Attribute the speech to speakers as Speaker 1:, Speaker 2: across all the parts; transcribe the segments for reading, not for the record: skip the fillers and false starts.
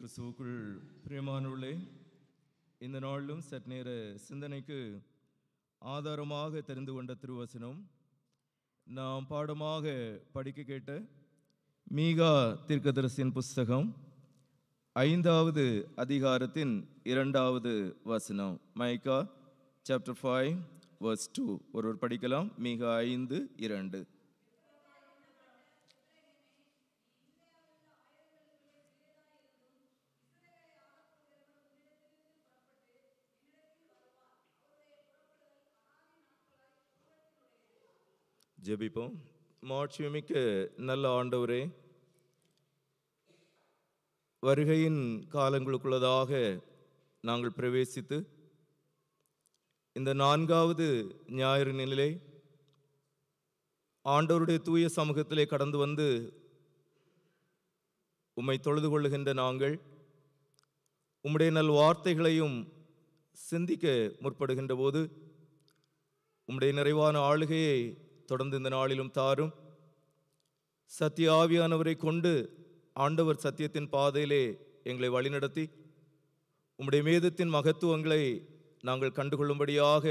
Speaker 1: கிறிஸ்துவுக்குள் பிரியமானவர்களே, இந்த நாளிலும் சற்று நேர சிந்தனைக்கு ஆதாரமாக தெரிந்து கொண்ட திருவசனம் நாம் பாடமாக படிக்க கேட்ட மீகா தீர்க்கதரிசியின் புஸ்தகம் 5வது அதிகாரத்தின் 2வது வசனம். மைக்கா சாப்டர் 5 verse 2. ஒருவர் படிக்கலாம். மீகா 5:2. ஜெபிப்போம். மாட்சிமிக்க நல்ல ஆண்டவரே, வருகையின் காலங்களுக்குள்ளதாக நாங்கள் பிரவேசித்து இந்த 4வது ஞாயிறு நிலை ஆண்டவருடைய தூய சமூகத்திலே கடந்து வந்து உம்மை தொழுது கொள்ளுகின்ற நாங்கள் உம்முடைய நல் வார்த்தைகளையும் சிந்திக்க முற்படுகின்ற போது உம்முடைய நிறைவான ஆளுகையை தொடர்ந்து இந்த நாளிலும் தாரும். சத்திய ஆவியானவரை கொண்டு ஆண்டவர் சத்தியத்தின் பாதையிலே எங்களை வழிநடத்தி உம்முடைய வேதத்தின் மகத்துவங்களை நாங்கள் கண்டுகொள்ளும்படியாக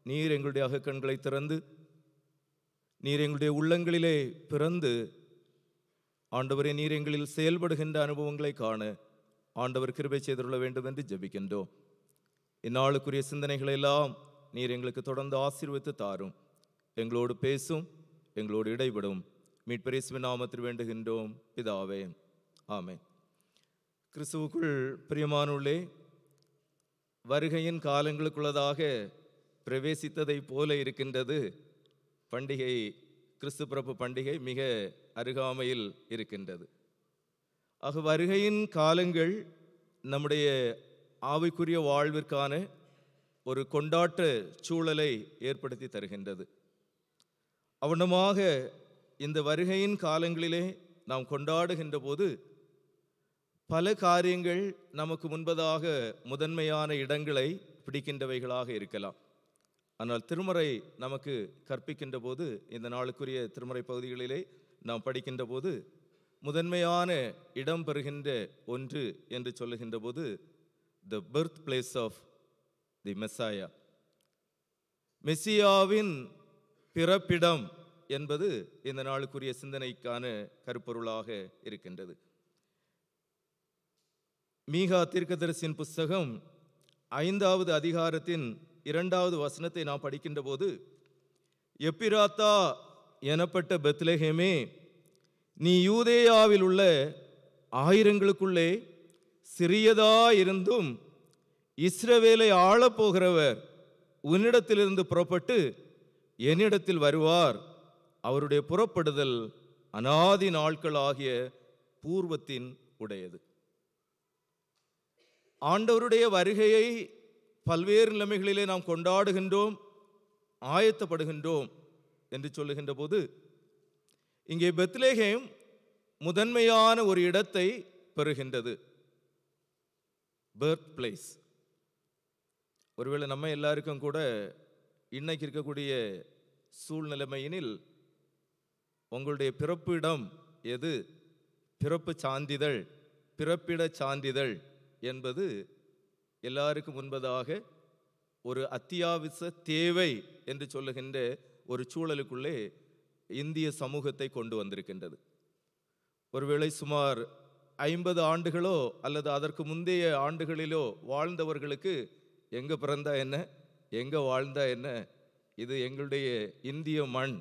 Speaker 1: நீர் எங்களுடைய அகக்கண்களை திறந்து நீர் எங்களுடைய உள்ளங்களிலே பிறந்து ஆண்டவரை நீர் எங்களில் செயல்படுகின்ற அனுபவங்களை காண ஆண்டவர் கிருபை செய்துள்ள வேண்டும் என்று ஜெபிக்கின்றோம். இந்நாளுக்குரிய சிந்தனைகளை எல்லாம் நீர் எங்களுக்கு தொடர்ந்து ஆசீர்வதித்து தாரும். எங்களோடு பேசும், எங்களோடு இடைபடும். மீட்பர் இயேசுவின் நாமத்தில் வேண்டுகின்றோம் பிதாவே, ஆமென். கிறிஸ்துவுக்குள் பிரியமானவர்களே, வருகையின் காலங்களுக்குள்ளதாக பிரவேசித்ததை போல இருக்கின்றது பண்டிகை. கிறிஸ்து பிறப்பு பண்டிகை மிக அருகாமையில் இருக்கின்றது. ஆக வருகையின் காலங்கள் நம்முடைய ஆவிக்குரிய வாழ்விற்கான ஒரு கொண்டாட்ட சூழலை ஏற்படுத்தி தருகின்றது. அவனமாக இந்த வருகையின் காலங்களிலே நாம் கொண்டாடுகின்ற போது பல காரியங்கள் நமக்கு முன்பதாக முதன்மையான இடங்களை பிடிக்கின்றவைகளாக இருக்கலாம். ஆனால் திருமறை நமக்கு கற்பிக்கின்ற போது, இந்த நாளுக்குரிய திருமறை பகுதிகளிலே நாம் படிக்கின்ற போது முதன்மையான இடம் பெறுகின்ற ஒன்று என்று சொல்லுகின்ற போது the birth place of the Messiah, மெசியாவின் பிறப்பிடம் என்பது இந்த நாளுக்குரிய சிந்தனைக்கான கருப்பொருளாக இருக்கின்றது. மீகா தீர்க்கதரிசியின் புஸ்தகம் 5வது அதிகாரத்தின் 2வது வசனத்தை நாம் படிக்கின்ற போது, எப்பிராத்தா எனப்பட்ட பெத்லெகேமே, நீ யூதேயாவில் உள்ள ஆயிரங்களுக்குள்ளே சிறியதாயிருந்தும் இஸ்ரவேலை ஆளப்போகிறவர் உன்னிடத்திலிருந்து புறப்பட்டு என்னிடத்தில் வருவார். அவருடைய புறப்படுதல் அநாதி நாட்கள் ஆகிய பூர்வத்தின் உடையது. ஆண்டவருடைய வருகையை பல்வேறு நிலைமைகளிலே நாம் கொண்டாடுகின்றோம், ஆயத்தப்படுகின்றோம் என்று சொல்லுகின்ற போது இங்கே பெத்லெகேம் முதன்மையான ஒரு இடத்தை பெறுகின்றது. Birth place. ஒருவேளை நம்ம எல்லாருக்கும் கூட இன்னைக்கு இருக்கக்கூடிய சூழ்நிலைமையினில் உங்களுடைய பிறப்பு இடம் எது, பிறப்பு சான்றிதழ், பிறப்பிட சான்றிதழ் என்பது எல்லாருக்கும் முன்பதாக ஒரு அத்தியாவசிய தேவை என்று சொல்லுகின்ற ஒரு சூழலுக்குள்ளே இந்திய சமூகத்தை கொண்டு வந்திருக்கின்றது. ஒருவேளை சுமார் 50 ஆண்டுகளோ அல்லது அதற்கு முந்தைய ஆண்டுகளிலோ வாழ்ந்தவர்களுக்கு எங்க பிறந்தா என்ன, எங்க வாழ்ந்தா என்ன, இது எங்களுடைய இந்திய மண்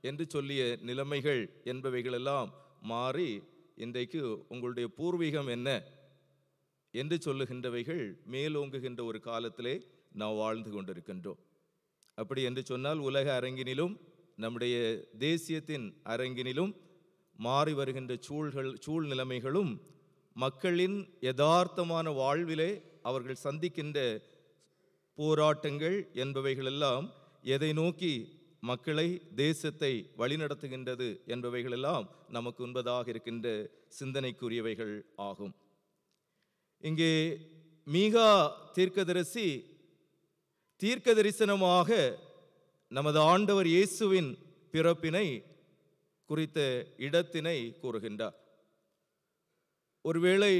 Speaker 1: என்று சொல்லிய நிலைமைகள் என்பவைகளெல்லாம் மாறி இன்றைக்கு உங்களுடைய பூர்வீகம் என்ன என்று சொல்லுகின்றவைகள் மேலோங்குகின்ற ஒரு காலத்திலே நாம் வாழ்ந்து கொண்டிருக்கின்றோம். அப்படி என்று சொன்னால் உலக அரங்கினிலும் நம்முடைய தேசியத்தின் அரங்கினிலும் மாறி வருகின்ற சூழ்நிலைமைகளும் மக்களின் யதார்த்தமான வாழ்விலே அவர்கள் சந்திக்கின்ற போராட்டங்கள் என்பவைகளெல்லாம் எதை நோக்கி மக்களை, தேசத்தை வழிநடத்துகின்றது என்பவைகளெல்லாம் நமக்கு உண்பதாக இருக்கின்ற சிந்தனைக்குரியவைகள் ஆகும். இங்கே மீகா தீர்க்கதரிசி தீர்க்க தரிசனமாக நமது ஆண்டவர் இயேசுவின் பிறப்பினை குறித்த இடத்தினை கூறுகின்றார். ஒருவேளை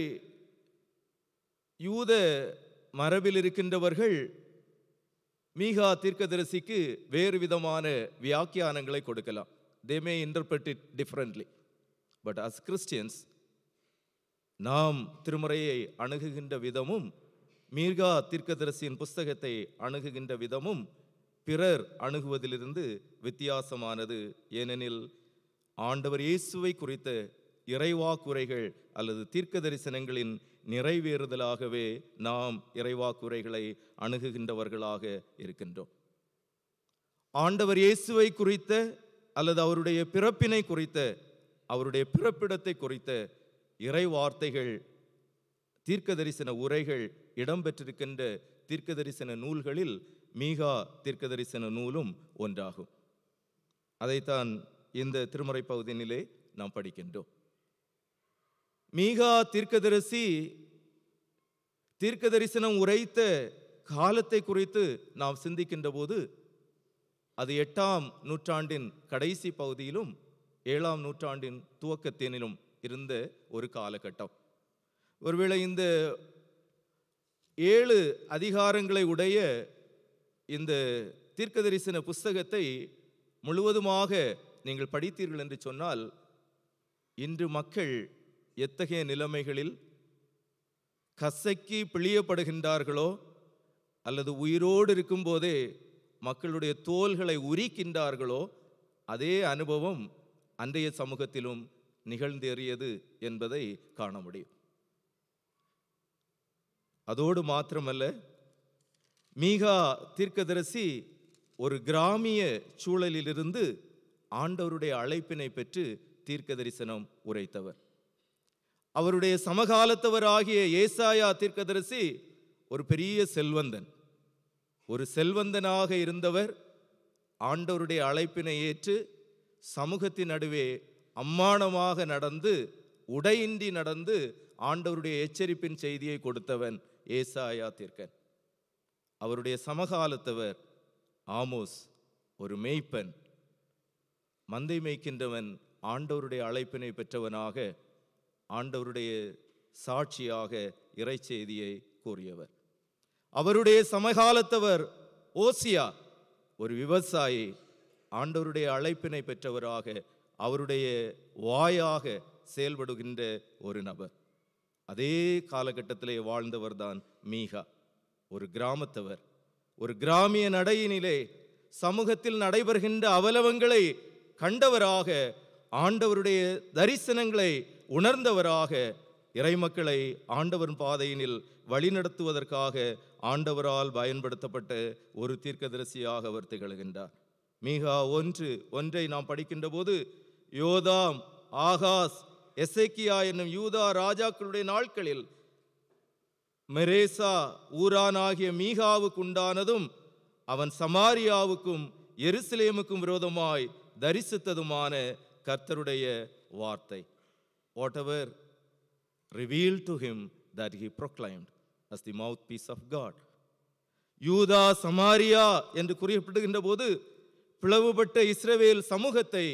Speaker 1: யூத மரபில் இருக்கின்றவர்கள் மீகா தீர்க்கதரிசிக்கு வேறு விதமான வியாக்கியானங்களை கொடுக்கலாம். They may interpret it differently. But as Christians, நாம் திருமறையை அணுகுகின்ற விதமும் மீகா தீர்க்கதரிசியின் புஸ்தகத்தை அணுகுகின்ற விதமும் பிறர் அணுகுவதிலிருந்து வித்தியாசமானது. ஏனெனில் ஆண்டவர் இயேசுவை குறித்த இறைவாக்குரைகள் அல்லது தீர்க்க தரிசனங்களின் நிறைவேறுதலாகவே நாம் இறைவாக்குரைகளை அணுகுகின்றவர்களாக இருக்கின்றோம். ஆண்டவர் இயேசுவை குறித்த அல்லது அவருடைய பிறப்பினை குறித்த, அவருடைய பிறப்பிடத்தை குறித்த இறை வார்த்தைகள், தீர்க்க தரிசன உரைகள் இடம்பெற்றிருக்கின்ற தீர்க்க தரிசன நூல்களில் மீகா தீர்க்க தரிசன நூலும் ஒன்றாகும். அதைத்தான் இந்த திருமறை பகுதியினிலே நாம் படிக்கின்றோம். மீகா தீர்க்கதரிசி தீர்க்க தரிசனம் உரைத்த காலத்தை குறித்து நாம் சிந்திக்கின்ற போது அது 8ஆம் நூற்றாண்டின் கடைசி பகுதியிலும் 7ஆம் நூற்றாண்டின் துவக்கத்தினிலும் இருந்த ஒரு காலகட்டம். ஒருவேளை இந்த 7 அதிகாரங்களை உடைய இந்த தீர்க்க தரிசன புஸ்தகத்தை முழுவதுமாக நீங்கள் படித்தீர்கள் என்று சொன்னால், இன்று மக்கள் எத்தகைய நிலைமைகளில் கசக்கி பிழியப்படுகின்றார்களோ அல்லது உயிரோடு இருக்கும்போதே மக்களுடைய தோள்களை உரிக்கின்றார்களோ, அதே அனுபவம் அன்றைய சமூகத்திலும் நிகழ்ந்தேறியது என்பதை காண முடியும். அதோடு மாத்திரமல்ல, மீகா தீர்க்கதரிசி ஒரு கிராமிய சூழலிலிருந்து ஆண்டவருடைய அழைப்பினை பெற்று தீர்க்க தரிசனம் உரைத்தவர். அவருடைய சமகாலத்தவராகிய ஏசாயா தீர்க்கதரிசி ஒரு பெரிய செல்வந்தன், ஒரு செல்வந்தனாக இருந்தவர். ஆண்டவருடைய அழைப்பினை ஏற்று சமூகத்தின் நடுவே அம்மானமாக நடந்து, உடையின்றி நடந்து ஆண்டவருடைய எச்சரிப்பின் செய்தியை கொடுத்தவன் ஏசாயா தீர்க்கன். அவருடைய சமகாலத்தவர் ஆமோஸ், ஒரு மேய்ப்பன், மந்தை மேய்க்கின்றவன், ஆண்டவருடைய அழைப்பினை பெற்றவனாக ஆண்டவருடைய சாட்சியாக இறைச்செய்தியை கூறியவர். அவருடைய சமகாலத்தவர் ஓசியா, ஒரு விவசாயி, ஆண்டவருடைய அழைப்பினை பெற்றவராக அவருடைய வாயாக செயல்படுகின்ற ஒரு நபர். அதே காலகட்டத்திலே வாழ்ந்தவர் தான் மீகா, ஒரு கிராமத்தவர். ஒரு கிராமிய நடையினிலே சமூகத்தில் நடைபெறுகின்ற அவலவங்களை கண்டவராக, ஆண்டவருடைய தரிசனங்களை உணர்ந்தவராக, இறைமக்களை ஆண்டவரின் பாதையினில் வழிநடத்துவதற்காக ஆண்டவரால் பயன்படுத்தப்பட்ட ஒரு தீர்க்கதரிசியாக அவர் திகழ்கின்றார். மீகா 1:1 நாம் படிக்கின்ற போது, யோதாம், ஆகாஸ், எசேக்கியா என்னும் யூதா ராஜாக்களுடைய நாட்களில் மெரேசா ஊரானாகிய மீகாவுக்கு உண்டானதும் அவன் சமாரியாவுக்கும் எருசலேமுக்கும் விரோதமாய் தரிசித்ததுமான கர்த்தருடைய வார்த்தை. Whatever revealed to him that he proclaimed as the mouthpiece of God. யூதா சமாரியா என்று குறிப்பிடுகின்ற போது பிளவுபட்ட இஸ்ரவேல் சமூகத்தை,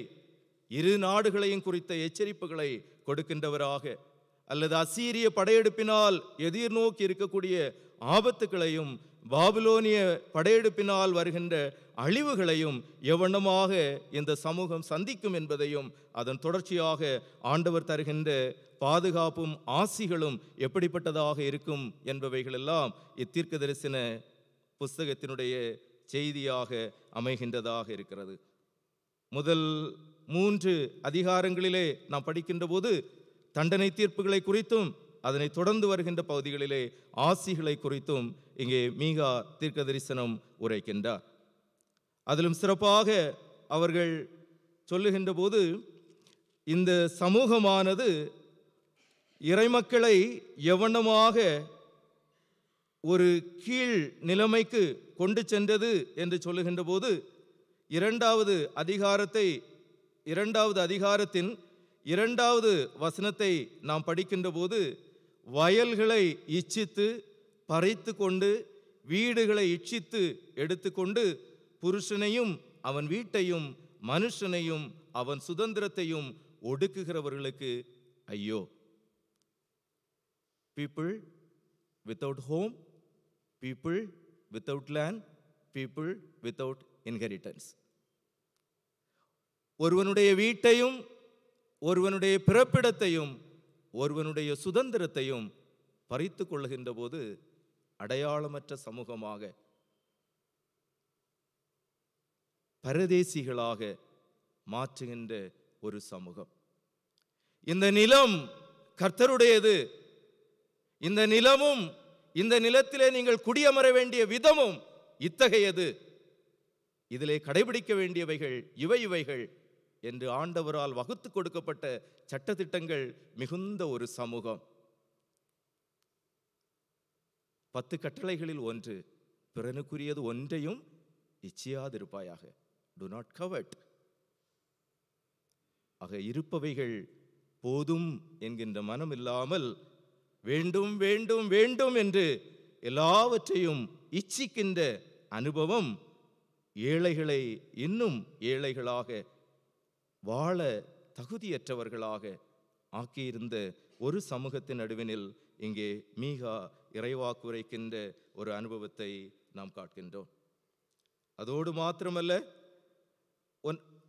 Speaker 1: இரு நாடுகளையும் குறித்த எச்சரிப்புகளை கொடுக்கின்றவராக, அல்லது அசீரிய படையெடுப்பினால் எதிர்நோக்கி இருக்கக்கூடிய ஆபத்துகளையும் பாபிலோனிய படையெடுப்பினால் வருகின்ற அழிவுகளையும் எவ்வண்ணமாக இந்த சமூகம் சந்திக்கும் என்பதையும், அதன் தொடர்ச்சியாக ஆண்டவர் தருகின்ற பாதுகாப்பும் ஆசிகளும் எப்படிப்பட்டதாக இருக்கும் என்பவைகளெல்லாம் இத்தீர்க்க தரிசன புஸ்தகத்தினுடைய செய்தியாக அமைகின்றதாக இருக்கிறது. முதல் 3 அதிகாரங்களிலே நாம் படிக்கின்ற போது தண்டனை தீர்ப்புகளை குறித்தும், அதனை தொடர்ந்து வருகின்ற பகுதிகளிலே ஆசிகளை குறித்தும் இங்கே மீகா தீர்க்க தரிசனம் உரைக்கின்றார். அதிலும் சிறப்பாக அவர்கள் சொல்லுகின்ற போது, இந்த சமூகமானது இறைமக்களை எவனமாக ஒரு கீழ் நிலைமைக்கு கொண்டு சென்றது என்று சொல்லுகின்ற போது, 2வது அதிகாரத்தின் 2வது வசனத்தை நாம் படிக்கின்ற போது, வயல்களை இச்சித்து பறித்து கொண்டு, வீடுகளை இச்சித்து எடுத்துக்கொண்டு, புருஷனையும் அவன் வீட்டையும் மனுஷனையும் அவன் சுதந்திரத்தையும் ஒடுக்குகிறவர்களுக்கு ஐயோ. People without home, people without land, people without inheritance. ஒருவனுடைய வீட்டையும் ஒருவனுடைய பிறப்பிடத்தையும் ஒருவனுடைய சுதந்திரத்தையும் பறித்து கொள்ளுகின்ற போது அடையாளமற்ற சமூகமாக, பரதேசிகளாக மாற்றுகின்ற ஒரு சமூகம். இந்த நிலம் கர்த்தருடையது. இந்த நிலமும் இந்த நிலத்திலே நீங்கள் குடியமர வேண்டிய விதமும் இத்தகையது. இதிலே கடைபிடிக்க வேண்டியவைகள் இவைகள் என்று ஆண்டவரால் வகுத்து கொடுக்கப்பட்ட சட்டதிட்டங்கள் மிகுந்த ஒரு சமூகம். 10 கட்டளைகளில் ஒன்று, பிறனுக்குரியது ஒன்றையும் இச்சியாதிருப்பாயாக. Do not covet. ஆக இருப்பவைகள் போதும் என்கின்ற மனம் இல்லாமல் வேண்டும் வேண்டும் வேண்டும் என்று எல்லாவற்றையும் இச்சிக்கின்ற அனுபவம் ஏழைகளை இன்னும் ஏழைகளாக, வாழ தகுதியற்றவர்களாக ஆக்கியிருந்த ஒரு சமூகத்தின் நடுவினில் இங்கே மீகா இறைவாக்கு உரைக்கின்ற ஒரு அனுபவத்தை நாம் காண்கின்றோம். அதோடு மாத்திரமல்ல,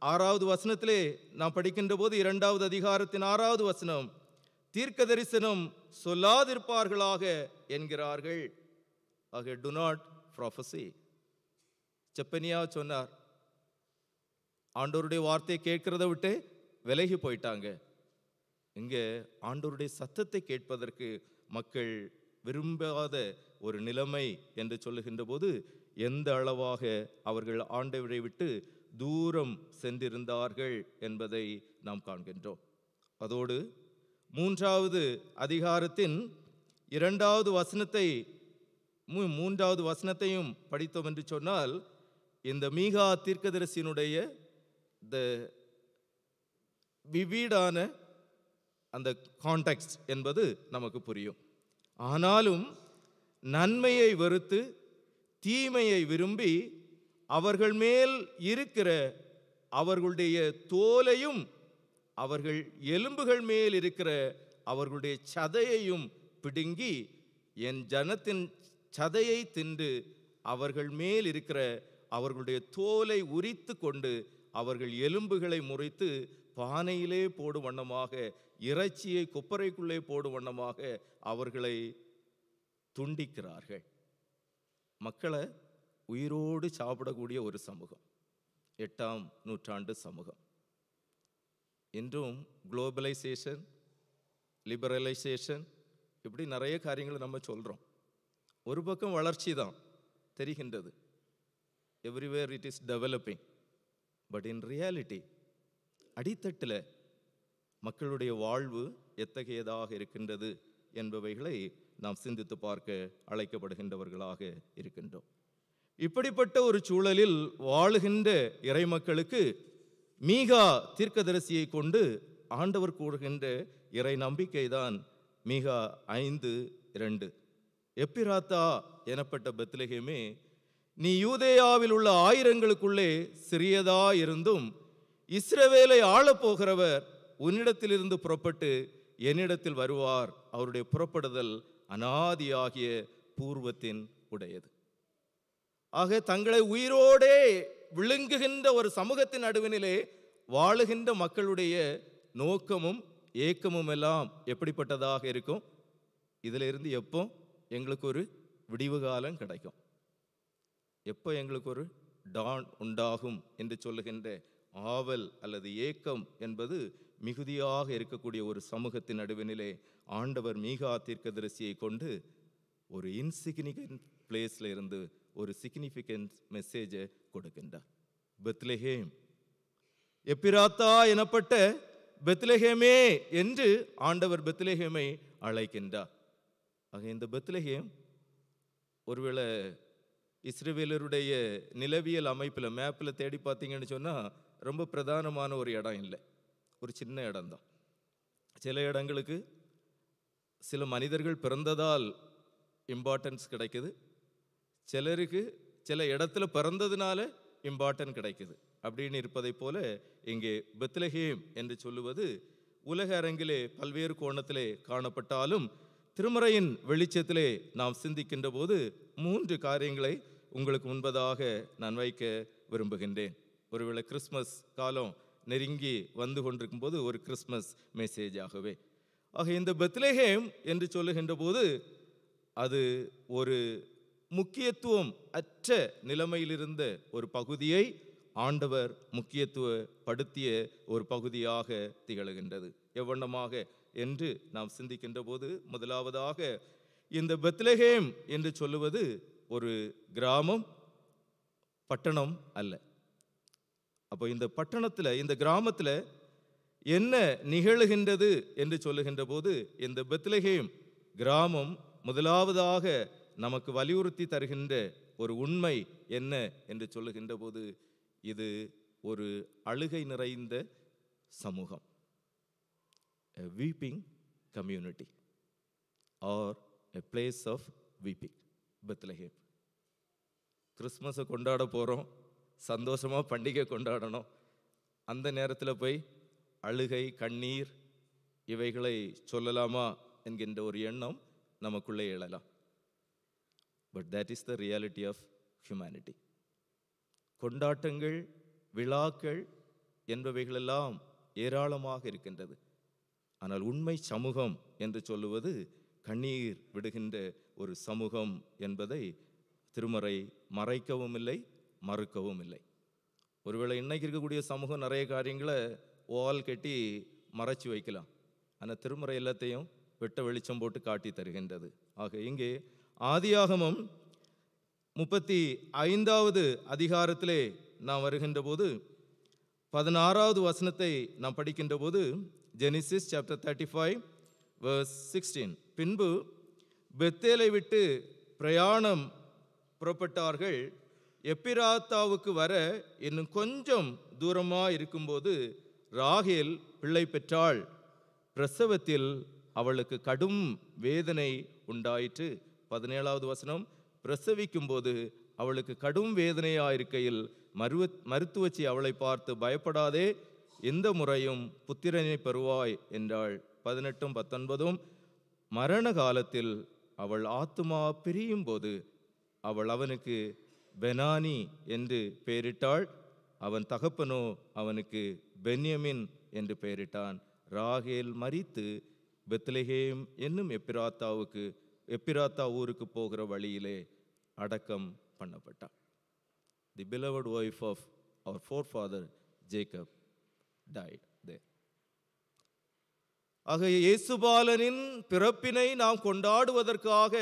Speaker 1: 6வது வசனத்திலே நாம் படிக்கின்ற போது 2வது அதிகாரத்தின் 6வது வசனம், தீர்க்க தரிசனம் சொல்லாதிருப்பார்களாக என்கிறார்கள். ஆக do not prophesy. செப்பனியா சொன்னார், ஆண்டவருடைய வார்த்தையை கேட்கிறத விட்டு விலகி போயிட்டாங்க. இங்க ஆண்டவருடைய சத்தத்தை கேட்பதற்கு மக்கள் விரும்பாத ஒரு நிலைமை என்று சொல்லுகின்ற போது எந்த அளவாக அவர்கள் ஆண்டவரை விட்டு தூரம் சென்றிருந்தார்கள் என்பதை நாம் காண்கின்றோம். அதோடு 3வது அதிகாரத்தின் 2வது வசனத்தை 3வது வசனத்தையும் படித்தோம் என்று சொன்னால், இந்த மீகா தீர்க்கதரிசியினுடைய விவீடான அந்த கான்டெக்ஸ்ட் என்பது நமக்கு புரியும். ஆனாலும் நன்மையை வெறுத்து தீமையை விரும்பி அவர்கள் மேல் இருக்கிற அவர்களுடைய தோலையும் அவர்கள் எலும்புகள் மேல் இருக்கிற அவர்களுடைய சதையையும் பிடுங்கி என் ஜனத்தின் சதையை தின்று அவர்கள் மேல் இருக்கிற அவர்களுடைய தோலை உரித்து கொண்டு அவர்கள் எலும்புகளை முறித்து பானையிலே போடும் வண்ணமாக, இறைச்சியை கொப்பரைக்குள்ளே போடும் வண்ணமாக அவர்களை துண்டிக்கிறார்கள். மக்களை உயிரோடு சாப்பிடக்கூடிய ஒரு சமூகம், 8ஆம் நூற்றாண்டு சமூகம். இன்றும் குளோபலைசேஷன், லிபரலைசேஷன், இப்படி நிறைய காரியங்களை நம்ம சொல்கிறோம். ஒரு பக்கம் வளர்ச்சி தான் தெரிகின்றது, everywhere it is developing. But in reality அடித்தட்டில் மக்களுடைய வாழ்வு எத்தகையதாக இருக்கின்றது என்பவைகளை நாம் சிந்தித்து பார்க்க அழைக்கப்படுகின்றவர்களாக இருக்கின்றோம். இப்படிப்பட்ட ஒரு சூழலில் வாழுகின்ற இறைமக்களுக்கு மீகா தீர்க்கதரிசியை கொண்டு ஆண்டவர் கூறுகின்ற இறை நம்பிக்கைதான் மீகா 5:2. எப்பிராத்தா எனப்பட்ட பெத்லகேமே, நீ யூதேயாவில் உள்ள ஆயிரங்களுக்குள்ளே சிறியதா இருந்தும் இஸ்ரவேலை ஆளப்போகிறவர் உன்னிடத்திலிருந்து புறப்பட்டு என்னிடத்தில் வருவார். அவருடைய புறப்படுதல் அனாதியாகிய பூர்வத்தின் உடையது. ஆக தங்களை உயிரோடே விழுங்குகின்ற ஒரு சமூகத்தின் நடுவினிலே வாழுகின்ற மக்களுடைய நோக்கமும் ஏக்கமும் எல்லாம் எப்படிப்பட்டதாக இருக்கும்? இதில் இருந்து எப்போ எங்களுக்கு ஒரு விடிவு காலம் கிடைக்கும், எப்போ எங்களுக்கு ஒரு டான் உண்டாகும் என்று சொல்லுகின்ற ஆவல் அல்லது ஏக்கம் என்பது மிகுதியாக இருக்கக்கூடிய ஒரு சமூகத்தின் நடுவினிலே ஆண்டவர் மீகா தீர்க்கதரிசியை கொண்டு ஒரு இன்சிக்னிஃபிகன்ட் பிளேஸ்ல இருந்து ஒரு சிக்னிஃபிகன்ட் மெசேஜை கொடுக்கின்றார். பெத்லெகேம், எப்பிராத்தா எனப்பட்ட பெத்லெகேமே என்று ஆண்டவர் பெத்லெகேமை அழைக்கின்றார். ஆக இந்த பெத்லெகேம் ஒருவேளை இஸ்ரவேலருடைய நிலவியல் அமைப்பில் மேப்பில் தேடி பார்த்தீங்கன்னு சொன்னால் ரொம்ப பிரதானமான ஒரு இடம் இல்லை, ஒரு சின்ன இடம்தான். சில இடங்களுக்கு சில மனிதர்கள் பிறந்ததால் இம்பார்ட்டன்ஸ் கிடைக்குது, சிலருக்கு சில இடத்துல பிறந்ததுனால இம்பார்ட்டன்ஸ் கிடைக்குது. அப்படின்னு இருப்பதை போல இங்கே பெத்லெகேம் என்று சொல்லுவது உலக அரங்கிலே பல்வேறு கோணத்திலே காணப்பட்டாலும் திருமறையின் வெளிச்சத்திலே நாம் சிந்திக்கின்ற போது 3 காரியங்களை உங்களுக்கு முன்பதாக நான் வைக்க விரும்புகின்றேன். ஒருவேளை கிறிஸ்மஸ் காலம் நெருங்கி வந்து கொண்டிருக்கும் போது ஒரு கிறிஸ்மஸ் மெசேஜாகவே. ஆக இந்த பெத்லெகேம் என்று சொல்லுகின்ற போது அது ஒரு முக்கியத்துவம் அற்ற நிலைமையிலிருந்த ஒரு பகுதியை ஆண்டவர் முக்கியத்துவப்படுத்திய ஒரு பகுதியாக திகழ்கின்றது. எவ்வண்ணமாக என்று நாம் சிந்திக்கின்ற போது முதலாவதாக இந்த பெத்லெகேம் என்று சொல்லுவது ஒரு கிராமம், பட்டணம் அல்ல. அப்போ இந்த பட்டணத்தில், இந்த கிராமத்தில் என்ன நிகழுகின்றது என்று சொல்லுகின்ற போது இந்த பெத்லெகேம் கிராமம் முதலாவதாக நமக்கு வலியுறுத்தி தருகின்ற ஒரு உண்மை என்ன என்று சொல்லுகின்ற போது இது ஒரு அழுகை நிறைந்த சமூகம், a weeping community or a place of weeping. Bethlehem. கிறிஸ்மஸை கொண்டாட போகிறோம், சந்தோஷமாக பண்டிகை கொண்டாடணும். அந்த நேரத்தில் போய் அழுகை, கண்ணீர் இவைகளை சொல்லலாமா என்கின்ற ஒரு எண்ணம் நமக்குள்ளே எழலாம். But that is the reality of humanity. கொண்டாட்டங்கள், விழாக்கள் என்பவைகளெல்லாம் ஏராளமாக இருக்கின்றது. ஆனால் உண்மை சமூகம் என்று சொல்லுவது கண்ணீர் விடுகின்ற ஒரு சமூகம் என்பதை திருமறை மறைக்கவும் இல்லை, மறுக்கவும் இல்லை. ஒருவேளை இன்னைக்கு இருக்கக்கூடிய சமூகம் நிறைய காரியங்களை ஓல் கட்டி மறைச்சி வைக்கலாம். ஆனால் திருமறை எல்லாத்தையும் வெட்ட வெளிச்சம் போட்டு காட்டி தருகின்றது. ஆக இங்கே ஆதியாகமம் 35வது அதிகாரத்திலே நாம் வருகின்ற போது 16வது வசனத்தை நாம் படிக்கின்ற போது, ஜெனிசிஸ் சாப்டர் 35 verse 16, பின்பு பெத்தேலை விட்டு பிரயாணம் புறப்பட்டார்கள். எப்பிராத்தாவுக்கு வர இன்னும் கொஞ்சம் தூரமாக இருக்கும்போது ராகேல் பிள்ளை பெற்றாள். பிரசவத்தில் அவளுக்கு கடும் வேதனை உண்டாயிற்று. 17வது வசனம், பிரசவிக்கும் போது அவளுக்கு கடும் வேதனையாயிருக்கையில் மருத்துவச்சி அவளை பார்த்து, பயப்படாதே, எந்த முறையும் புத்திரனை பெறுவாய் என்றாள். 18ம் 19ம், மரண காலத்தில் அவள் ஆத்துமா பிரியும் போது அவள் அவனுக்கு பெனானி என்று பெயரிட்டாள். அவன் தகப்பனோ அவனுக்கு பென்யமின் என்று பெயரிட்டான். ராகேல் மரித்து பெத்லெகேம் என்னும் எப்பிராத்தா ஊருக்கு போகிற வழியிலே அடக்கம் பண்ணப்பட்டாள். தி beloved wife of our forefather Jacob died there. ஆக இயேசுபாலனின் பிறப்பினை நாம் கொண்டாடுவதற்காக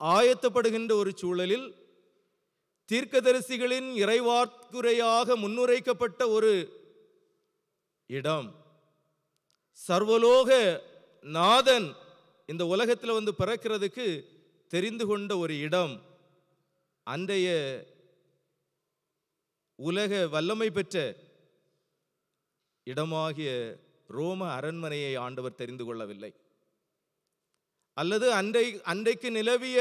Speaker 1: ஆயத்தப்படுகின்ற ஒரு சூழலில் தீர்க்கதரிசிகளின் இறைவாக்குரையாக முன்னுரைக்கப்பட்ட ஒரு இடம், சர்வலோக நாதன் இந்த உலகத்தில் வந்து பிறக்கிறதுக்கு தெரிந்து கொண்ட ஒரு இடம், அன்றைய உலக வல்லமை பெற்ற இடமாகிய ரோம அரண்மனையை ஆண்டவர் தெரிந்து கொள்ளவில்லை. அல்லது அன்றைக்கு நிலவிய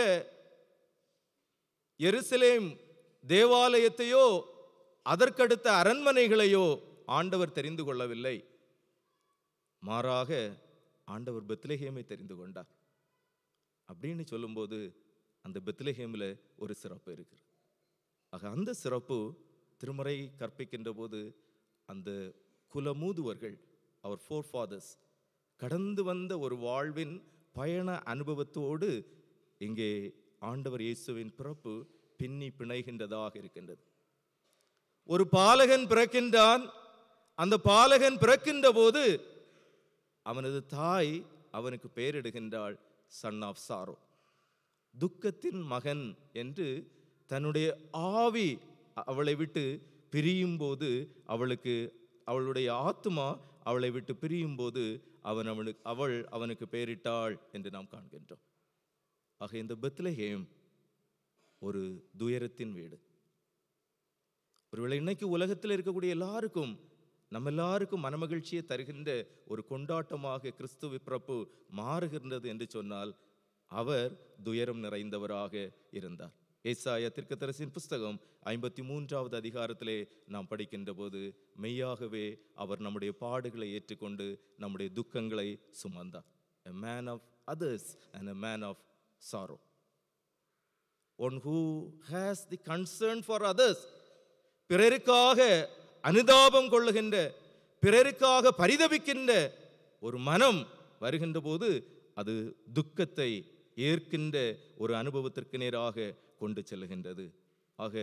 Speaker 1: எருசலேம் தேவாலயத்தையோ அதற்கடுத்த அரண்மனைகளையோ ஆண்டவர் தெரிந்து கொள்ளவில்லை. மாறாக ஆண்டவர் பெத்லெகேமை தெரிந்து கொண்டார். அப்படின்னு சொல்லும்போது அந்த பெத்லெகேமில் ஒரு சிறப்பு இருக்குது. ஆக அந்த சிறப்பு திருமறை கற்பிக்கின்ற போது அந்த குலமூதுவர்கள், அவர் ஃபோர்ஃபாதர்ஸ், கடந்து வந்த ஒரு வாழ்வின் பயண அனுபவத்தோடு இங்கே ஆண்டவர் இயேசுவின் பிறப்பு பின்னி பிணைகின்றதாக இருக்கின்றது. ஒரு பாலகன் பிறக்கின்றான். அந்த பாலகன் பிறக்கின்ற போது அவனது தாய் அவனுக்கு பெயரிடுகின்றாள் சன் ஆஃப் சாரோ, துக்கத்தின் மகன் என்று. தன்னுடைய ஆவி அவளை விட்டு பிரியும் போது, அவளுடைய ஆத்துமா அவளை விட்டு பிரியும் போது அவள் அவனுக்கு பெயரிட்டாள் என்று நாம் காண்கின்றோம். ஆக இந்த பெத்லெகேம் ஒரு துயரத்தின் வீடு. ஒருவேளை இன்னைக்கு உலகத்தில் இருக்கக்கூடிய எல்லாருக்கும், நம்ம எல்லாருக்கும் மனமகிழ்ச்சியை தருகின்ற ஒரு கொண்டாட்டமாக கிறிஸ்துவ பிறப்பு மாறுகின்றது என்று சொன்னால் அவர் துயரம் நிறைந்தவராக இருந்தார். ஏசாயா தீர்க்கதரிசியின் புஸ்தகம் 53வது அதிகாரத்திலே நாம் படிக்கின்ற போது, மெய்யாகவே அவர் நம்முடைய பாடுகளை ஏற்றுக்கொண்டு நம்முடைய துக்கங்களை சுமந்தார். A man of others and a man of sorrow. One who has the concern for others, பிறருக்காக அனுதாபம் கொள்ளுகின்ற, பிறருக்காக பரிதபிக்கின்ற ஒரு மனம் வருகின்ற போது அது துக்கத்தை ஏற்கின்ற ஒரு அனுபவத்திற்கு நேராக கொண்டு செல்லுகின்றது. ஆக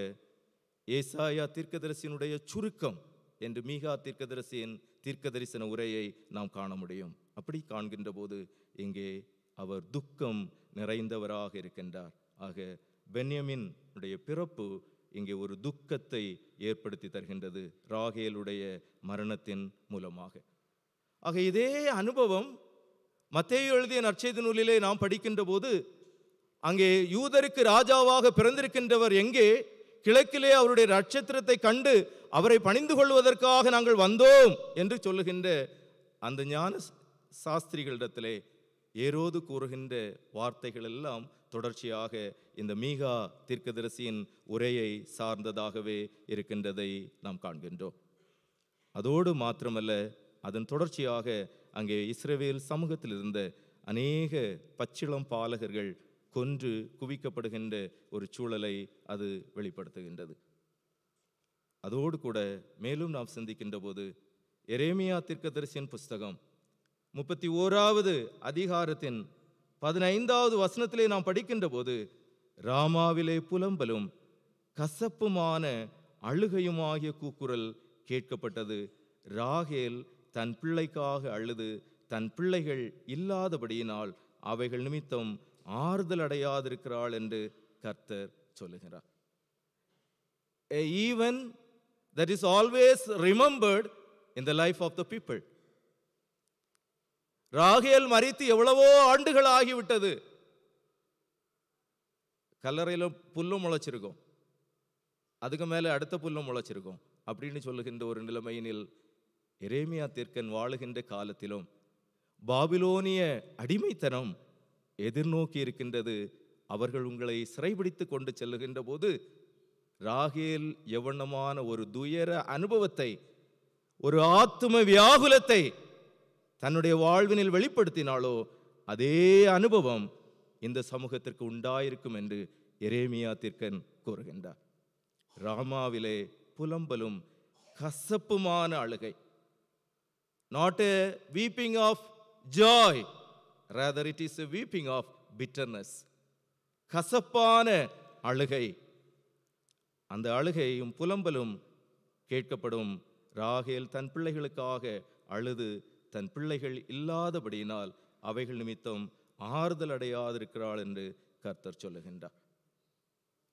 Speaker 1: ஏசாயா தீர்க்கதரிசியினுடைய சுருக்கம் என்று மீகா தீர்க்கதரிசியின் தீர்க்கதரிசன உரையை நாம் காண முடியும். அப்படி காண்கின்ற போது இங்கே அவர் துக்கம் நிறைந்தவராக இருக்கின்றார். ஆக பென்யமினுடைய பிறப்பு இங்கே ஒரு துக்கத்தை ஏற்படுத்தி தருகின்றது ராகேலுடைய மரணத்தின் மூலமாக. ஆக இதே அனுபவம் மத்தேயு எழுதிய நற்செய்தி நூலிலே நாம் படிக்கின்ற போது அங்கே யூதருக்கு ராஜாவாக பிறந்திருக்கின்றவர் எங்கே, கிழக்கிலே அவருடைய நட்சத்திரத்தை கண்டு அவரை பணிந்து கொள்வதற்காக நாங்கள் வந்தோம் என்று சொல்லுகின்ற அந்த ஞான சாஸ்திரிகளிடத்திலே ஏரோது கூறுகின்ற வார்த்தைகள் எல்லாம் தொடர்ச்சியாக இந்த மீகா தீர்க்கதரிசியின் உரையை சார்ந்ததாகவே இருக்கின்றதை நாம் காண்கின்றோம். அதோடு மாத்திரமல்ல, அதன் தொடர்ச்சியாக அங்கே இஸ்ரவேல் சமூகத்தில் இருந்த அநேக பச்சிளம் பாலகர்கள் கொன்று குவிக்கப்படுகின்ற ஒரு சூழலை அது வெளிப்படுத்துகின்றது. அதோடு கூட மேலும் நாம் சிந்திக்கின்ற போது எரேமியா தீர்க்கதரிசியின் புஸ்தகம் 31வது அதிகாரத்தின் 15வது வசனத்திலே நாம் படிக்கின்ற போது ராமாவிலே புலம்பலும் கசப்புமான அழுகையுமாகிய கூக்குரல் கேட்கப்பட்டது. ராகேல் தன் பிள்ளைக்காக அழுது தன் பிள்ளைகள் இல்லாதபடியினால் அவைகள் நிமித்தம் ஆறுதல் அடையாதிருக்கிறாள் என்று கர்த்தர் சொல்லுகிறார். A event that is always remembered in the life of the people. ராகேல் மரித்து எவ்வளவோ ஆண்டுகள் ஆகிவிட்டது. கல்லறையில புல்லும் முளைச்சிருக்கும், அதுக்கு மேல அடுத்த புல்லும் முளைச்சிருக்கும் அப்படின்னு சொல்லுகின்ற ஒரு நிலைமையினில் எரேமியா தீர்க்கன் வாழுகின்ற காலத்திலும் பாபிலோனிய அடிமைத்தனம் எதிர்நோக்கி இருக்கின்றது. அவர்கள் உங்களை சிறைபிடித்து கொண்டு செல்லுகின்ற போது ராகேல் எவ்வளமான ஒரு துயர அனுபவத்தை, ஒரு ஆத்தும வியாகுலத்தை தன்னுடைய வாழ்வினில் வெளிப்படுத்தினாலோ அதே அனுபவம் இந்த சமூகத்திற்கு உண்டாயிருக்கும் என்று எரேமியா தீர்க்கன் கூறுகின்றார். ராமாவிலே புலம்பலும் கசப்புமான அழுகை. Not a weeping of joy, rather it is a weeping of bitterness. கசப்பான அழுகை. அந்த அழுகையும் புலம்பலும் கேட்கப்படும். ராகேல் தன் பிள்ளைகளுக்காக அழுது தன் பிள்ளைகள் இல்லாதபடியினால் அவைகள் நிமித்தம் ஆறுதல் அடையாதிருக்கிறாள் என்று கர்த்தர் சொல்லுகின்றார்.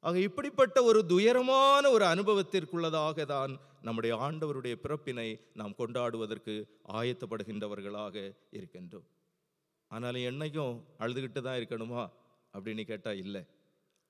Speaker 1: ஆக இப்படிப்பட்ட ஒரு துயரமான ஒரு அனுபவத்திற்குள்ளதாக தான் நம்முடைய ஆண்டவருடைய பிறப்பினை நாம் கொண்டாடுவதற்கு ஆயத்தப்படுகின்றவர்களாக இருக்கின்றோம். ஆனால் என்னைக்கும் அழுதுகிட்டு தான் இருக்கணுமா அப்படின்னு கேட்டால் இல்லை.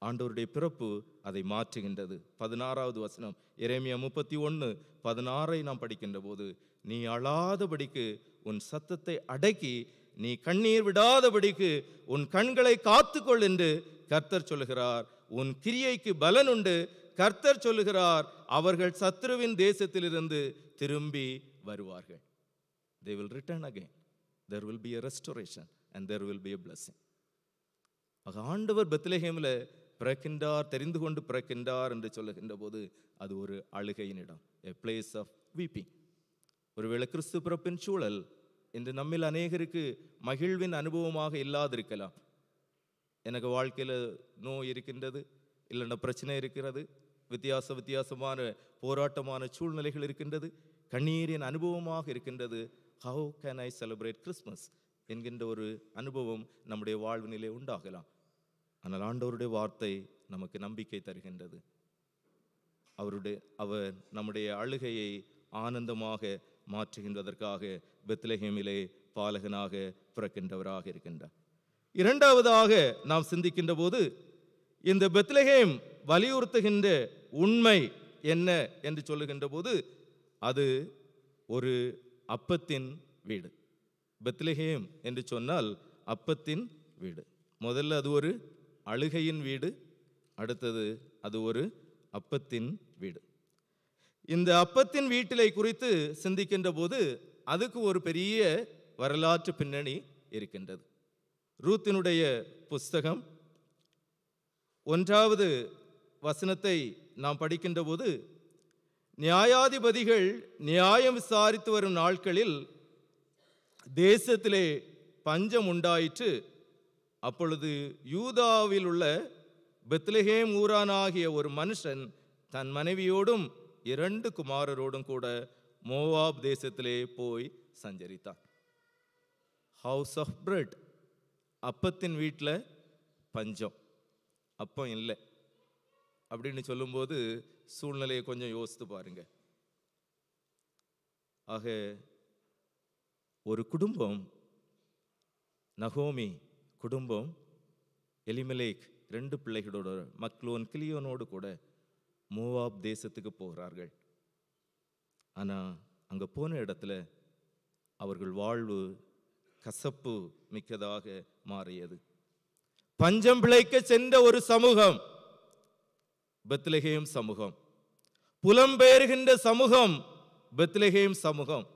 Speaker 1: ஆண்டவருடைய பிறப்பு அதை மாற்றுகின்றது. 16வது வசனம் எரேமியா 31:16 நாம் படிக்கின்ற போது, நீ அழாதபடிக்கு உன் சத்தத்தை அடக்கி நீ கண்ணீர் விடாதபடிக்கு உன் கண்களை காத்துக்கொள் என்று கர்த்தர் சொல்லுகிறார். உன் கிரியைக்கு பலன் உண்டு. கர்த்தர் சொல்லுகிறார், அவர்கள் சத்ருவின் தேசத்திலிருந்து திரும்பி வருவார்கள். They will return again. There will be a restoration and there will be a blessing. ஆண்டவர் பெத்லெஹேமில் பிறக்கின்றார், தெரிந்து கொண்டு பிறக்கின்றார் என்று சொல்லுகின்ற போது அது ஒரு அழுகையின் இடம், a place of weeping. ஒருவேளை கிறிஸ்து பிறப்பின் சூழல் இன்று நம்மில் அநேகருக்கு மகிழ்வின் அனுபவமாக இல்லாதிருக்கலாம். எனக்கு வாழ்க்கையில் நோய் இருக்கின்றது, இல்லைன்னா பிரச்சனை இருக்கிறது, வித்தியாசமான போராட்டமான சூழ்நிலைகள் இருக்கின்றது, கண்ணீரின் அனுபவமாக இருக்கின்றது. How can I celebrate Christmas என்கின்ற ஒரு அனுபவம் நம்முடைய வாழ்வினிலே உண்டாகலாம். ஆனால் ஆண்டவருடைய வார்த்தை நமக்கு நம்பிக்கை தருகின்றது. அவர் நம்முடைய அழுகையை ஆனந்தமாக மாற்றுகின்றதற்காக பெத்லெஹேமிலே பாலகனாக பிறக்கின்றவராக இருக்கின்றார். இரண்டாவதாக நாம் சிந்திக்கின்ற போது இந்த பெத்லெஹேம் வலியுறுத்துகின்ற உண்மை என்ன என்று சொல்லுகின்ற போது அது ஒரு அப்பத்தின் வீடு. பெத்லெஹேம் என்று சொன்னால் அப்பத்தின் வீடு. முதல்ல அது ஒரு அழுகையின் வீடு, அடுத்தது அது ஒரு அப்பத்தின் வீடு. இந்த அப்பத்தின் வீட்டிலை குறித்து சிந்திக்கின்ற போது அதுக்கு ஒரு பெரிய வரலாற்று பின்னணி இருக்கின்றது. ரூத்தினுடைய புஸ்தகம் 1வது வசனத்தை நாம் படிக்கின்ற போது, நியாயாதிபதிகள் நியாயம் விசாரித்து வரும் நாட்களில் தேசத்திலே பஞ்சம் உண்டாயிற்று. அப்பொழுது யூதாவில் உள்ள பெத்லெகேம் ஊரானாகிய ஒரு மனுஷன் தன் மனைவியோடும் 2 குமாரரோடும் கூட மோவாப் தேசத்திலே போய் சஞ்சரித்தான். ஹவுஸ் ஆஃப் பிரெட், அப்பத்தின் வீட்டில் பஞ்சம், அப்பம் இல்லை அப்படின்னு சொல்லும்போது சூழ்நிலையை கொஞ்சம் யோசித்து பாருங்க. ஆக ஒரு குடும்பம், நகோமி குடும்பம், எலிமெலேக் 2 பிள்ளைகளோட, மக்லோன் கிலியோனோடு கூட மோவாப் தேசத்துக்கு போகிறார்கள். ஆனால் அங்கே போன இடத்துல அவர்கள் வாழ்வு கசப்பு மிக்கதாக மாறியது. பஞ்சம் பிழைக்க சென்ற ஒரு சமூகம் பெத்லெகேம் சமூகம், புலம்பெயர்கின்ற சமூகம் பெத்லெகேம் சமூகம்.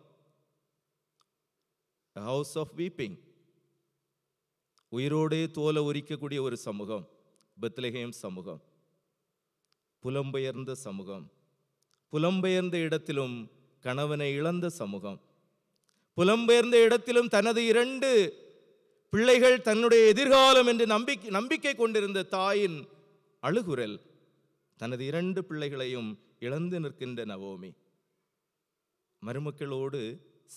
Speaker 1: ஹவுஸ் ஆஃப் வீப்பிங், உயிரோடே தோலை உரிக்கக்கூடிய ஒரு சமூகம் பெத்லெகேம் சமூகம். புலம்பெயர்ந்த சமூகம், புலம்பெயர்ந்த இடத்திலும் கணவனை இழந்த சமூகம், புலம்பெயர்ந்த இடத்திலும் தனது 2 பிள்ளைகள் தன்னுடைய எதிர்காலம் என்று நம்பிக்கை கொண்டிருந்த தாயின் அழுகுரல், தனது 2 பிள்ளைகளையும் இழந்து நிற்கின்ற நவோமி, மருமக்களோடு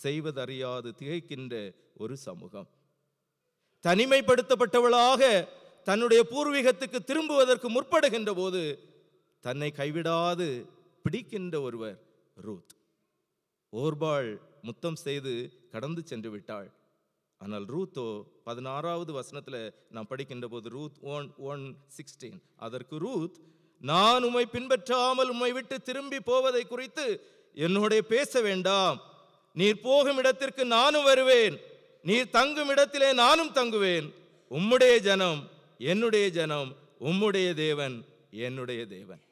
Speaker 1: செய்வதறியாது திகைக்கின்ற ஒரு சமூகம். தனிமைப்படுத்தப்பட்டவளாக தன்னுடைய பூர்வீகத்துக்கு திரும்புவதற்கு முற்படுகின்ற போது தன்னை கைவிடாது பிடிக்கின்ற ஒருவர் ரூத். ஓர்பாள் முத்தம் செய்து கடந்து சென்று விட்டாள். ஆனால் ரூத்தோ 16வது வசனத்தில் நாம் படிக்கின்ற போது, ரூத் 1:16, அதற்கு ரூத், நான் உம்மை பின்பற்றாமல் உம்மை விட்டு திரும்பி போவதை குறித்து என்னோட பேச வேண்டாம். நீர் போகும் இடத்திற்கு நானும் வருவேன், நீர் தங்கும் இடத்திலே நானும் தங்குவேன். உம்முடைய ஜனம் என்னுடைய ஜனம், உம்முடைய தேவன் என்னுடைய தேவன்.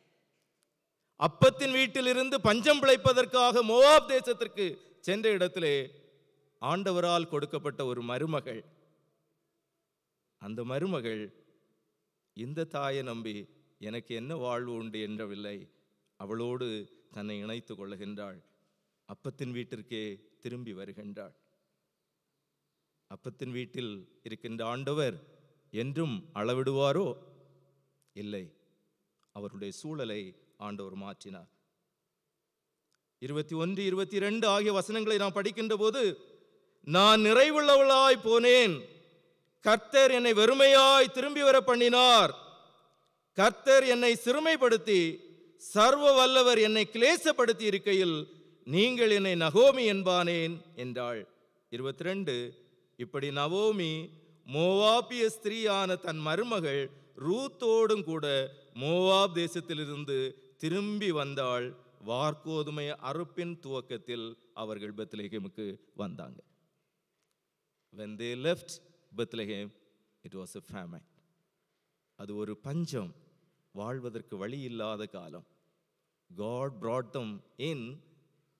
Speaker 1: அப்பத்தின் வீட்டிலிருந்து பஞ்சம் பிழைப்பதற்காக மோவாப் தேசத்திற்கு சென்ற இடத்திலே ஆண்டவரால் கொடுக்கப்பட்ட ஒரு மருமகள். அந்த மருமகள் இந்த தாயை நம்பி எனக்கு என்ன வாழ்வு உண்டு என்றவில்லை, அவளோடு தன்னை இணைத்துக் கொள்ளுகின்றாள். அப்பத்தின் வீட்டிற்கே திரும்பி வருகின்றாள். அப்பத்தின் வீட்டில் இருக்கின்ற ஆண்டவர் என்றும் அளவிடுவாரோ? இல்லை, அவருடைய சூழலை ஆண்டவர் மாற்றினார். 21, 22 ஆகிய வசனங்களை நாம் படிக்கின்ற போது, நான் நிறைவுள்ளவளாய் போனேன், கர்த்தர் என்னை வெறுமையாய் திரும்பி வர பண்ணினார், கர்த்தர் என்னை சிறுமைப்படுத்தி சர்வ வல்லவர் என்னை கிளேசப்படுத்தி இருக்கையில் நீங்கள் என்னை நகோமி என்பானேன் என்றாள். 22, இப்படி நவோமி மோவாபிய ஸ்திரீயான தன் மருமகள் ரூத்தோடும் கூட மோவாப் தேசத்திலிருந்து திரும்பி வந்தாள். வார்கோதுமை அறுப்பின் துவக்கத்தில் அவர்கள் பெத்லெகேமுக்கு வந்தாங்க. When they left Bethlehem, it was a famine. அது ஒரு பஞ்சம், வாழ்வதற்கு வழி இல்லாத காலம். God brought them in.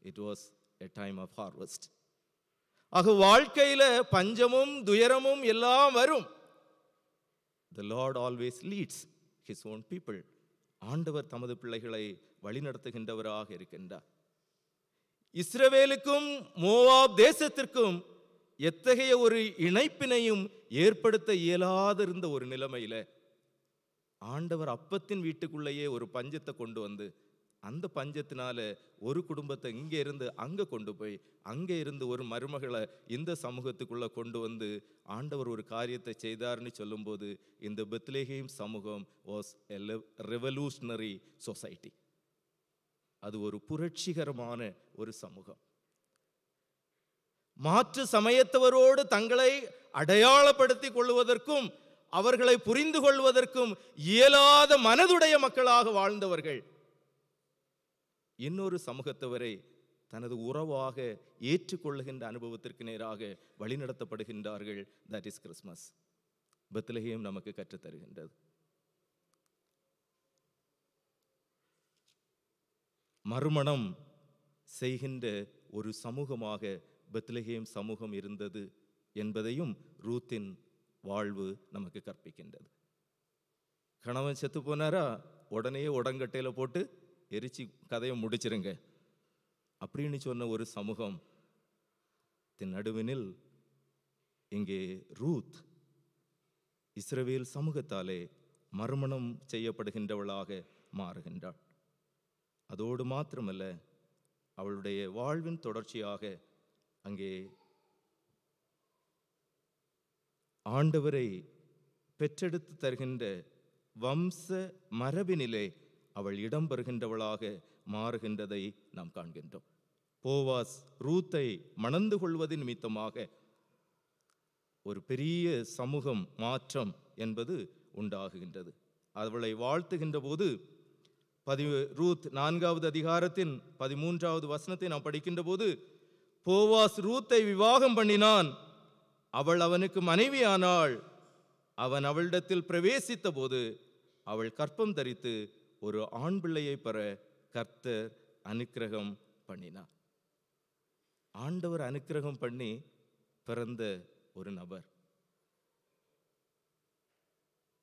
Speaker 1: It was a time of harvest. ஆக வாழ்க்கையில பஞ்சமும் துயரமும் எல்லாம் வரும். The Lord always leads his own people. ஆண்டவர் தமது பிள்ளைகளை வழிநடத்துகின்றவராக இருக்கின்றார். இஸ்ரவேலுக்கும் மோவாப் தேசத்திற்கும் எத்தகைய ஒரு இணைப்பினையும் ஏற்படுத்த இயலாதிருந்த ஒரு நிலைமையில ஆண்டவர் அப்பத்தின் வீட்டுக்குள்ளேயே ஒரு பஞ்சத்தை கொண்டு வந்து, அந்த பஞ்சத்தினால ஒரு குடும்பத்தை இங்கே இருந்து அங்கே கொண்டு போய், அங்கே இருந்து ஒரு மருமகளை இந்த சமூகத்துக்குள்ள கொண்டு வந்து ஆண்டவர் ஒரு காரியத்தை செய்தார்னு சொல்லும்போது, இந்த பெத்லெகேம் சமூகம் வாஸ் எ ரெவல்யூஷனரி சொசைட்டி. அது ஒரு புரட்சிகரமான ஒரு சமூகம். மாற்று சமயத்தவரோடு தங்களை அடையாளப்படுத்திக் கொள்வதற்கும் அவர்களை புரிந்து கொள்வதற்கும் இயலாத மனதுடைய மக்களாக வாழ்ந்தவர்கள் இன்னொரு சமூகத்தவரை தனது உறவாக ஏற்றுக்கொள்ளுகின்ற அனுபவத்திற்கு நேராக வழிநடத்தப்படுகின்றார்கள். That is Christmas. பெத்லெகேம் நமக்கு கற்றுத்தருகின்றது. மறுமணம் செய்கின்ற ஒரு சமூகமாக பெத்லெகேம் சமூகம் இருந்தது என்பதையும் ரூத்தின் வாழ்வு நமக்கு கற்பிக்கின்றது. கணவன் செத்து போனாரா, உடனே உடங்கட்டையில போட்டு எரிச்சு கதையை முடிச்சிருங்க அப்படின்னு சொன்ன ஒரு சமூகம் நடுவினில் இங்கே ரூத் இஸ்ரவேல் சமூகத்தாலே மறுமணம் செய்யப்படுகின்றவளாக மாறுகின்றாள். அதோடு மாத்திரமல்ல, அவளுடைய வாழ்வின் தொடர்ச்சியாக அங்கே ஆண்டவரை பெற்றெடுத்து தருகின்ற வம்ச மரபினிலே அவள் இடம்பெறுகின்றவளாக மாறுகின்றதை நாம் காண்கின்றோம். போவாஸ் ரூத்தை மணந்து கொள்வதின் நிமித்தமாக ஒரு பெரிய சமூகம் மாற்றம் என்பது உண்டாகுகின்றது. அவளை வாழ்த்துகின்ற போது ரூத் 4வது அதிகாரத்தின் 13வது வசனத்தை நாம் படிக்கின்ற போது, போவாஸ் ரூத்தை விவாகம் பண்ணினான், அவள் அவனுக்கு மனைவியானாள். அவன் அவளிடத்தில் பிரவேசித்த போது அவள் கற்பம் தரித்து ஒரு ஆண் பிள்ளையை பெற கர்த்தர் அனுக்கிரகம் பண்ணினார். ஆண்டவர் அனுக்கிரகம் பண்ணி பிறந்த ஒரு நபர்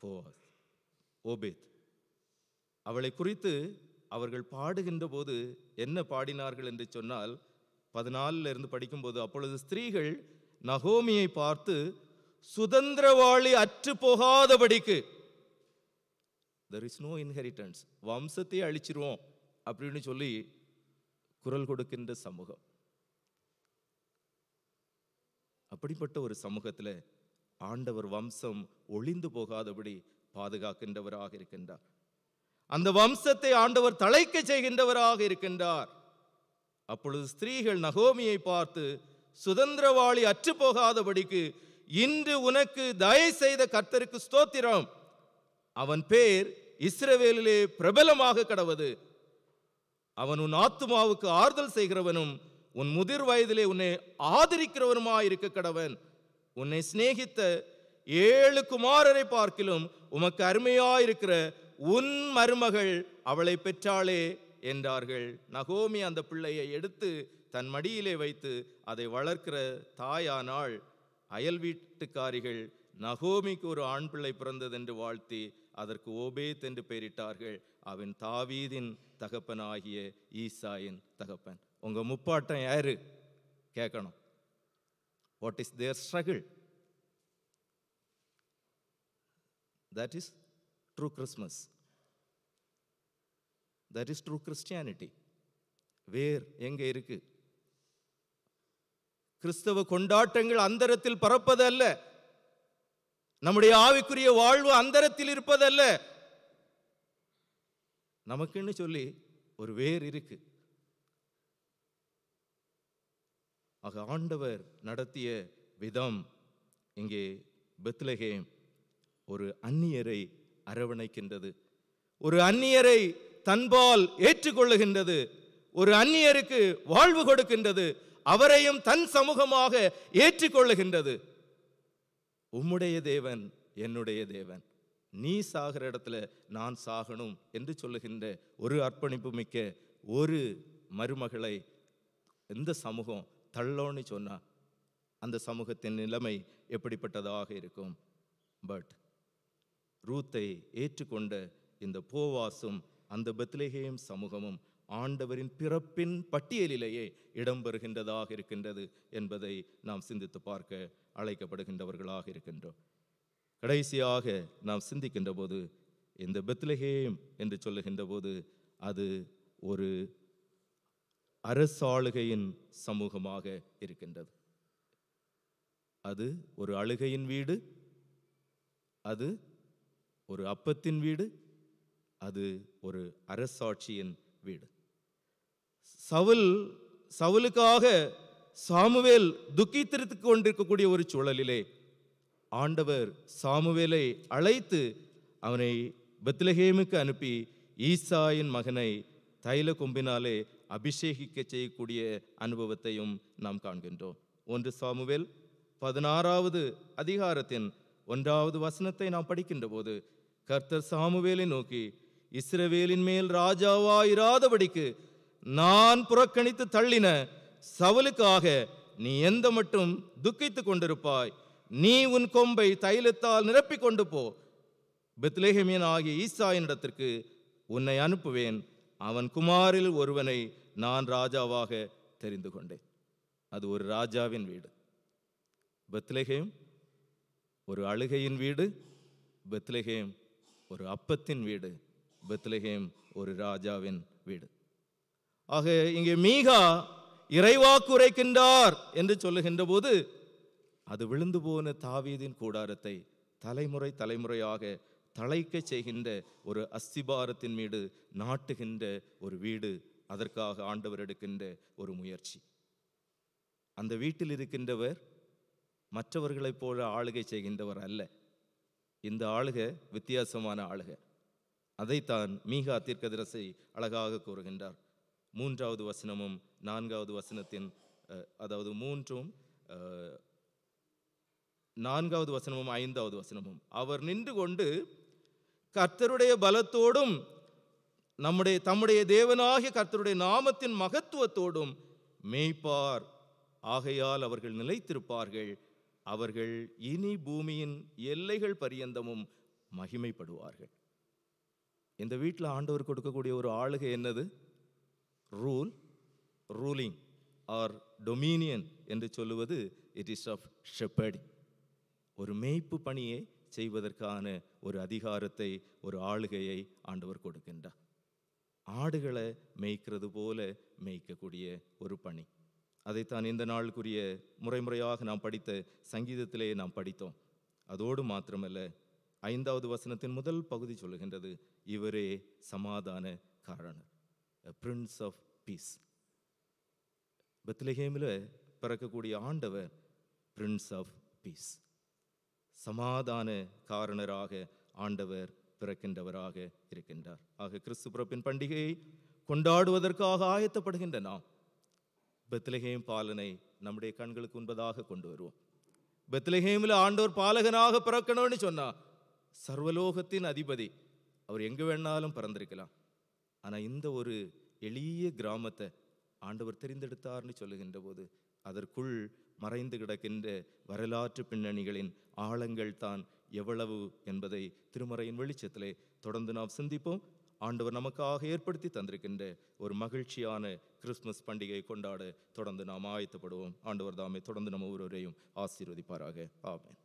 Speaker 1: போவாஸ், ஓபேத். அவளை குறித்து அவர்கள் பாடுகின்ற போது என்ன பாடினார்கள் என்று சொன்னால், 14 இருந்து படிக்கும்போது, அப்பொழுது ஸ்திரீகள் நகோமியை பார்த்து, சுதந்திரவாளி அற்று போகாதபடிக்கு, there is no inheritance, வம்சத்தை அழிச்சிருவோம் அப்படின்னு சொல்லி குரல் கொடுக்கின்ற சமூகம். அப்படிப்பட்ட ஒரு சமூகத்தில் ஆண்டவர் வம்சம் ஒளிந்து போகாதபடி பாதுகாக்கின்றவராக இருக்கின்றார். அந்த வம்சத்தை ஆண்டவர் தழைக்க செய்கின்றவராக இருக்கின்றார். அப்பொழுது ஸ்திரீகள் நகோமியை பார்த்து, சுதந்திரவாளி அற்று போகாதபடிக்கு இன்று உனக்கு தயவு செய்த கர்த்தருக்கு ஸ்தோத்திரம், அவன் பேர் இஸ்ரவேலிலே பிரபலமாக கடவது, அவன் உன் ஆத்துமாவுக்கு ஆறுதல் செய்கிறவனும் உன் முதிர் வயதிலே உன்னை ஆதரிக்கிறவனுமாயிருக்க கடவன். உன்னை சிநேகித்த 7 குமாரரை பார்க்கிலும் உமக்கு அருமையாயிருக்கிற உன் மருமகள் அவளை பெற்றாளே என்றார்கள். நகோமி அந்த பிள்ளையை எடுத்து தன் மடியிலே வைத்து அதை வளர்க்கிற தாயானாள். அயல் வீட்டுக்காரிகள் நகோமிக்கு ஒரு ஆண் பிள்ளை பிறந்தது என்று வாழ்த்தி அதற்கு ஓபேத் என்று பெயரிட்டார்கள். அவன் தாவீதின் தகப்பனாகிய ஈசாயின் தகப்பன். உங்க முப்பாட்டம் யாரு கேட்கணும். What is their struggle? That is true Christmas. That is true Christianity. Where எங்க இருக்கு? கிறிஸ்தவ கொண்டாட்டங்கள் அந்தரத்தில் பறப்பதல்ல, நம்முடைய ஆவிக்குரிய வாழ்வு அந்தரத்தில் இருப்பதல்ல. நமக்குன்னு சொல்லி ஒரு வேர் இருக்கு. ஆக ஆண்டவர் நடத்திய விதம் இங்கே பெத்லகேம் ஒரு அந்நியரை அரவணைக்கின்றது, ஒரு அந்நியரை தன்பால் ஏற்றுக்கொள்ளுகின்றது, ஒரு அந்நியருக்கு வாழ்வு கொடுக்கின்றது, அவரையும் தன் சமூகமாக ஏற்றுக்கொள்ளுகின்றது. உம்முடைய தேவன் என்னுடைய தேவன், நீ சாகிற இடத்துல நான் சாகணும் என்று சொல்லுகின்ற ஒரு அர்ப்பணிப்பு மிக்க ஒரு மருமகளை எந்த சமூகம் தள்ளோன்னு சொன்னா அந்த சமூகத்தின் நிலைமை எப்படிப்பட்டதாக இருக்கும்? பட் ரூத்தை ஏற்றுக்கொண்ட இந்த போவாசும் அந்த பெத்லகேம் சமூகமும் ஆண்டவரின் பிறப்பின் பட்டியலிலேயே இடம்பெறுகின்றதாக இருக்கின்றது என்பதை நாம் சிந்தித்து பார்க்க அழைக்கப்படுகின்றவர்களாக இருக்கின்றோம். கடைசியாக நாம் சிந்திக்கின்ற போது இந்த பெத்லகேம் என்று சொல்லுகின்ற போது அது ஒரு அரசாளுகையின் சமூகமாக இருக்கின்றது. அது ஒரு அழுகையின் வீடு, அது ஒரு அப்பத்தின் வீடு, அது ஒரு அரசாட்சியின் வீடு. சவுலுக்காக சாமுவேல் துக்கித்திருத்து கொண்டிருக்கக்கூடிய ஒரு சூழலிலே ஆண்டவர் சாமுவேலை அழைத்து அவனை பெத்லகேமுக்கு அனுப்பி ஈசாயின் மகனை தைல கொம்பினாலே அபிஷேகிக்க செய்யக்கூடிய அனுபவத்தையும் நாம் காண்கின்றோம். 1 சாமுவேல் 16வது அதிகாரத்தின் 1வது வசனத்தை நாம் படிக்கின்ற போது, கர்த்தர் சாமுவேலை நோக்கி, இஸ்ரவேலின் மேல் ராஜாவாயிராதபடிக்கு நான் புறக்கணித்து தள்ளின சவுலுக்காக நீ எந்த மட்டும் துக்கித்து கொண்டிருப்பாய்? நீ உன் கொம்பை தைலத்தால் நிரப்பிக் கொண்டு போ. பெத்லெகேமியன் ஆகிய ஈசாயினிடத்திற்கு உன்னை அனுப்புவேன். அவன் குமாரில் ஒருவனை நான் ராஜாவாக தெரிந்து கொண்டேன். அது ஒரு ராஜாவின் வீடு. பெத்லெகேம் ஒரு அழுகையின் வீடு. பெத்லெகேம் ஒரு அப்பத்தின் வீடு. பெத்லெகேம் ஒரு ராஜாவின் வீடு. ஆக இங்கே மீகா இறைவாக்கு உரைக்கின்றார் என்று சொல்லுகின்ற போது அது விழுந்து போன தாவீதின் கூடாரத்தை தலைமுறை தலைமுறையாக தழைக்க செய்கின்ற ஒரு அஸ்திபாரத்தின் மீது நாட்டுகின்ற ஒரு வீடு. அதற்காக ஆண்டவர் எடுக்கின்ற ஒரு முயற்சி. அந்த வீட்டில் இருக்கின்றவர் மற்றவர்களைப் போல ஆளுகை செய்கின்றவர் அல்ல. இந்த ஆளுகை வித்தியாசமான ஆளுகை. அதைத்தான் மீகா தீர்க்கதரிசி அழகாக கூறுகின்றார். 3வது வசனமும் 4வது வசனத்தின் அதாவது 4வது வசனமும் 5வது வசனமும், அவர் நின்று கொண்டு கர்த்தருடைய பலத்தோடும் தம்முடைய தேவனாகிய கர்த்தருடைய நாமத்தின் மகத்துவத்தோடும் மேய்ப்பார். ஆகையால் அவர்கள் நிலைத்திருப்பார்கள். அவர்கள் இனி பூமியின் எல்லைகள் பரியந்தமும் மகிமைப்படுவார்கள். இந்த வீட்டில் ஆண்டவர் கொடுக்கக்கூடிய ஒரு ஆளுகை என்னது? ரூலிங் ஆர் டொமினியன் என்று சொல்லுவது இட் இஸ் ஆஃப் ஷெப்பர்டிங். ஒரு மேய்ப்பு பணியை செய்வதற்கான ஒரு அதிகாரத்தை, ஒரு ஆளுகையை ஆண்டவர் கொடுக்கின்றார். ஆடுகளை மேய்க்கிறது போல மேய்க்கக்கூடிய ஒரு பணி. அதைத்தான் இந்த நாளுக்குரிய முறைமுறையாக நாம் படித்த சங்கீதத்திலே நாம் படித்தோம். அதோடு மாத்திரமல்ல, 5வது வசனத்தின் முதல் பகுதி சொல்லுகின்றது, இவரே சமாதான காரணர், பிரின்ஸ் ஆஃப் பீஸ். பெத்லெகேமில் பிறக்கக்கூடிய ஆண்டவர் பிரின்ஸ் ஆஃப் பீஸ், சமாதான காரணராக ஆண்டவர் பிறக்கின்றவராக இருக்கின்றார். ஆக கிறிஸ்து பிறப்பின் பண்டிகையை கொண்டாடுவதற்காக ஆயத்தப்படுகின்ற நாம் பெத்லெகேம் பாலனை நம்முடைய கண்களுக்கு முன்பதாக கொண்டு வருவோம். பெத்லெகேமில் ஆண்டவர் பாலகனாக பிறக்கணும்னு சொன்னா, சர்வலோகத்தின் அதிபதி அவர் எங்கு வேணாலும் பிறந்திருக்கலாம். ஆனா இந்த ஒரு எளிய கிராமத்தை ஆண்டவர் தெரிந்தெடுத்தார்னு சொல்லுகின்ற போது அதற்குள் மறைந்து கிடக்கின்ற வரலாற்று பின்னணிகளின் ஆழங்கள் தான் எவ்வளவு என்பதை திருமறையின் வெளிச்சத்திலே தொடர்ந்து நாம் சிந்திப்போம். ஆண்டவர் நமக்காக ஏற்படுத்தி தந்திருக்கின்ற ஒரு மகிழ்ச்சியான கிறிஸ்துமஸ் பண்டிகை கொண்டாட தொடர்ந்து நாம் ஆயத்தப்படுவோம். ஆண்டவர் தாமே தொடர்ந்து நம்ம ஒவ்வொருவரையும் ஆசீர்வதிப்பாராக. ஆமென்.